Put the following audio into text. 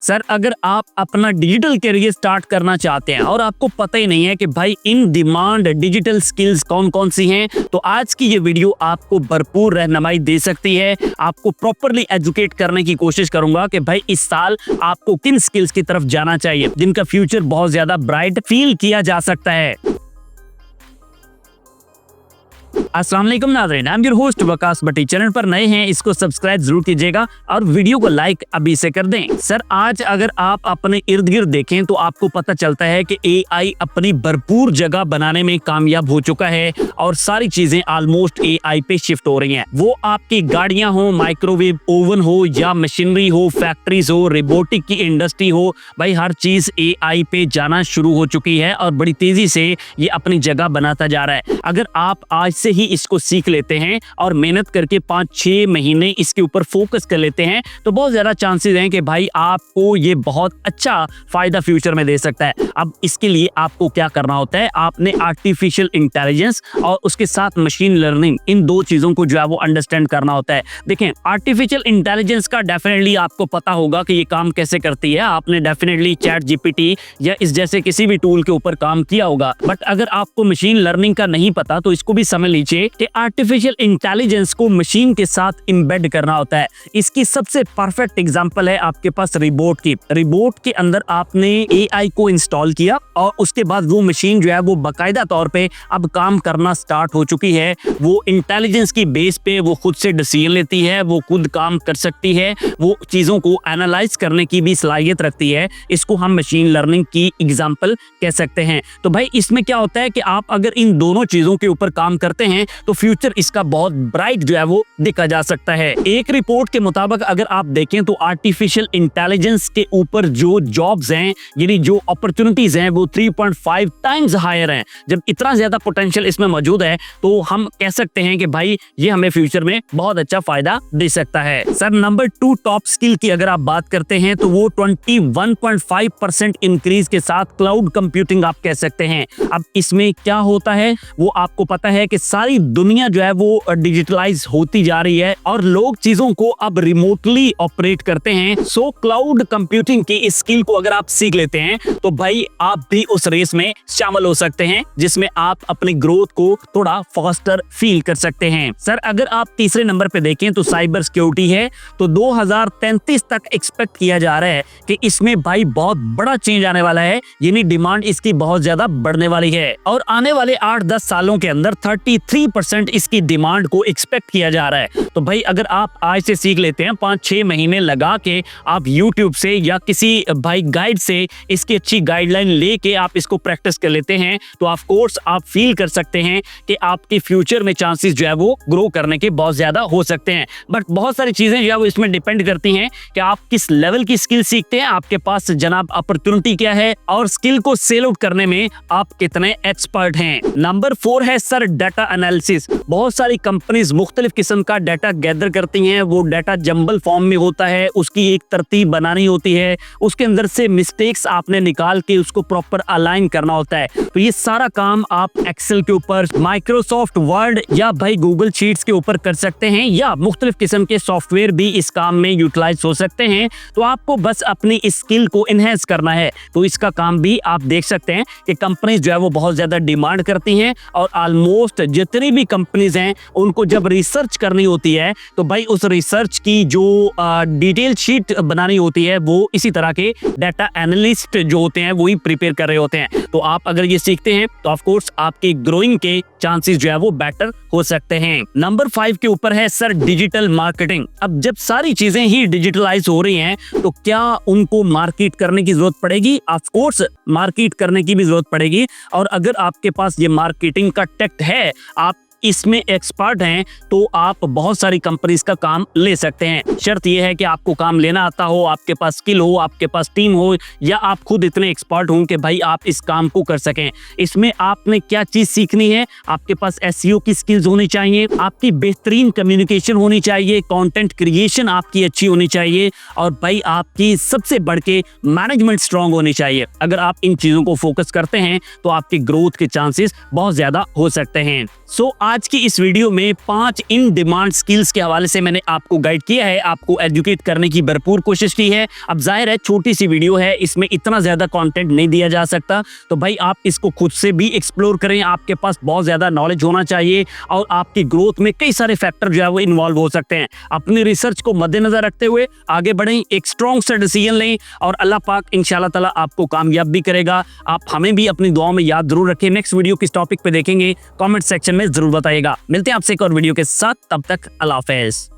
Sir अगर आप अपना डिजिटल करियर स्टार्ट करना चाहते हैं और आपको पता ही नहीं है कि भाई इन डिमांड डिजिटल स्किल्स कौन कौन सी हैं, तो आज की ये वीडियो आपको भरपूर रहनुमाई दे सकती है। आपको प्रॉपरली एजुकेट करने की कोशिश करूंगा कि भाई इस साल आपको किन स्किल्स की तरफ जाना चाहिए जिनका फ्यूचर बहुत ज्यादा ब्राइट फील किया जा सकता है। अस्सलाम वालेकुम नाज़रीन, I am your host Waqas Bhatti. Channel पर नए हैं इसको सब्सक्राइब जरूर कीजिएगा और वीडियो को लाइक अभी से कर दें। सर आज अगर आप अपने इर्द गिर्द देखें तो आपको पता चलता है कि एआई अपनी भरपूर जगह बनाने में कामयाब हो चुका है और सारी चीजें ऑलमोस्ट एआई पे शिफ्ट हो रही हैं। वो आपकी गाड़ियां हो, माइक्रोवेव ओवन हो या मशीनरी हो, फैक्ट्रीज हो, रोबोटिक की इंडस्ट्री हो, भाई हर चीज एआई पे जाना शुरू हो चुकी है और बड़ी तेजी से ये अपनी जगह बनाता जा रहा है। अगर आप आज से ही इसको सीख लेते हैं और मेहनत करके 5-6 महीने इसके ऊपर फोकस कर लेते हैं तो बहुत ज्यादा चांसेस हैं कि भाई आपको ये बहुत अच्छा फायदा फ्यूचर में दे सकता है। अब इसके लिए आपको क्या करना होता है, आपने आर्टिफिशियल इंटेलिजेंस और उसके साथ मशीन लर्निंग, इन दो चीजों को जो है वो अंडरस्टैंड करना होता है। देखें, आर्टिफिशियल इंटेलिजेंस का डेफिनेटली आपको पता होगा कि ये काम कैसे करती है। आपने डेफिनेटली चैट जीपीटी या इस जैसे किसी भी टूल के ऊपर काम किया होगा। बट अगर आपको मशीन लर्निंग का नहीं पता तो इसको भी समझ लीजिए कि आर्टिफिशियल इंटेलिजेंस को मशीन के साथ इंबेड करना होता है। इसकी सबसे परफेक्ट एग्जांपल है आपके पास रिबोट की। रिबोट के अंदर आपने एआई को इंस्टॉल किया और उसके बाद वो मशीन जो है वो बाकायदा तौर पे अब काम करना स्टार्ट हो चुकी है। वो इंटेलिजेंस की बेस पे वो खुद से डिसीजन लेती है, वो खुद काम कर सकती है, वो चीजों को एनालाइज करने की भी सलाहियत रखती है। इसको हम मशीन लर्निंग की एग्जांपल कह सकते हैं। तो भाई इसमें क्या होता है कि आप अगर इन दोनों चीजों के ऊपर काम करते हैं तो फ्यूचर इसका बहुत ब्राइट जो है वो देखा जा सकता है। एक रिपोर्ट के मुताबिक अगर आप देखें तो आर्टिफिशियल इंटेलिजेंस के ऊपर जो जॉब्स हैं, यानी जो अपॉर्चुनिटीज हैं, वो 3.5 टाइम्स हायर हैं। जब इतना ज्यादा पोटेंशियल इसमें मौजूद है तो हम कह सकते हैं कि भाई ये हमें फ्यूचर में बहुत अच्छा फायदा दे सकता है। सर नंबर 2 टॉप स्किल की अगर आप बात करते हैं तो वो 21.5% इंक्रीज के साथ क्लाउड कंप्यूटिंग आप कह सकते हैं। अब इसमें क्या होता है, वो आपको पता है कि सारी दुनिया जो है वो डिजिटलाइज होती जा रही है और लोग चीजों को अब रिमोटली ऑपरेट करते हैं। सो क्लाउड कंप्यूटिंग की इस स्किल को अगर आप सीख लेते हैं तो भाई आप भी उस रेस में शामिल हो सकते हैं जिसमें आप अपनी ग्रोथ को थोड़ा फास्टर फील कर सकते हैं। सर अगर आप तीसरे नंबर पे देखें तो साइबर सिक्योरिटी है। तो 2033 तक एक्सपेक्ट किया जा रहा है कि इसमें भाई बहुत बड़ा चेंज आने वाला है, यानी डिमांड इसकी बहुत ज्यादा बढ़ने वाली है और आने वाले 8-10 सालों के अंदर 33% इसकी डिमांड को एक्सपेक्ट किया जा रहा है। तो भाई अगर आप आज से सीख लेते हैं, 5-6 महीने लगा के आप YouTube से या किसी भाई गाइड से इसकी अच्छी गाइडलाइन लेके आप इसको प्रैक्टिस कर लेते हैं तो ऑफ कोर्स आप फील कर सकते हैं कि आपके फ्यूचर में चांसेस जो है वो ग्रो करने के बहुत ज्यादा हो सकते हैं। बट बहुत सारी चीजें जो है वो इसमें डिपेंड करती हैं कि आप किस लेवल की स्किल सीखते हैं, आपके पास जनाब अपॉर्चुनिटी क्या है और स्किल को सेल आउट करने में आप कितने एक्सपर्ट हैं। नंबर 4 है सर डाटा एनालिसिस। बहुत सारी कंपनीज मुख्तलिफ किस्म का डाटा गैदर करती हैं। वो डाटा जंबल फॉर्म में होता है, उसकी एक तरतीब बनानी होती है, उसके अंदर से मिस्टेक्स आपने निकाल के उसको प्रॉपर अलाइन करना होता है। तो ये सारा काम आप एक्सेल के ऊपर, माइक्रोसॉफ्ट वर्ड या भाई गूगल शीट्स के ऊपर कर सकते हैं या मुख्तलिफ किस्म के सॉफ्टवेयर भी इस काम में यूटिलाइज हो सकते हैं। तो आपको बस अपनी स्किल को इनहेंस करना है तो इसका काम भी आप देख सकते हैं कि कंपनीज जो है वो बहुत ज्यादा डिमांड करती हैं और ऑलमोस्ट जितनी भी कंपनीज हैं उनको जब रिसर्च करनी होती है तो भाई उस रिसर्च की जो डिटेल शीट बनानी होती है वो इसी तरह के डाटा एनालिस्ट जो होते हैं वही प्रिपेयर कर रहे होते हैं। तो आप अगर ये सीखते हैं तो ऑफ कोर्स आपके ग्रोइंग के चांसेस जो है वो बेटर हो सकते हैं। नंबर 5 के ऊपर है सर डिजिटल मार्केटिंग। अब जब सारी चीजें ही डिजिटलाइज हो रही हैं तो क्या उनको मार्केट करने की जरूरत पड़ेगी? ऑफ कोर्स मार्केट करने की भी जरूरत पड़ेगी और अगर आपके पास ये मार्केटिंग का टैक्ट है, आप इसमें एक्सपर्ट हैं तो आप बहुत सारी कंपनीज का काम ले सकते हैं। शर्त यह है कि आपको काम लेना आता हो, आपके पास स्किल हो, आपके पास टीम हो या आप खुद इतने एक्सपर्ट हों कि भाई आप इस काम को कर सकें। इसमें आपने क्या चीज सीखनी है, आपके पास एसईओ की स्किल्स होनी चाहिए, आपकी बेहतरीन कम्युनिकेशन होनी चाहिए, कंटेंट क्रिएशन आपकी अच्छी होनी चाहिए और भाई आपकी सबसे बढ़ के मैनेजमेंट स्ट्रांग होनी चाहिए। अगर आप इन चीजों को फोकस करते हैं तो आपकी ग्रोथ के चांसेस बहुत ज्यादा हो सकते हैं। सो आज की इस वीडियो में 5 इन डिमांड स्किल्स के हवाले से मैंने आपको गाइड किया है, आपको एजुकेट करने की भरपूर कोशिश की है। अब जाहिर है छोटी सी वीडियो है, इसमें इतना ज्यादा कंटेंट नहीं दिया जा सकता, तो भाई आप इसको खुद से भी एक्सप्लोर करें। आपके पास बहुत ज्यादा नॉलेज होना चाहिए और आपकी ग्रोथ में कई सारे फैक्टर जो है वो इन्वॉल्व हो सकते हैं। अपनी रिसर्च को मद्देनजर रखते हुए आगे बढ़ें, एक स्ट्रॉन्ग सा डिसीजन लें और अल्लाह पाक इंशाल्लाह ताला आपको कामयाब भी करेगा। आप हमें भी अपनी दुआओं में याद जरूर रखें। नेक्स्ट वीडियो किस टॉपिक पे देखेंगे कमेंट सेक्शन में जरूर बताइएगा। मिलते हैं आपसे एक और वीडियो के साथ, तब तक अल्लाह हाफिज़।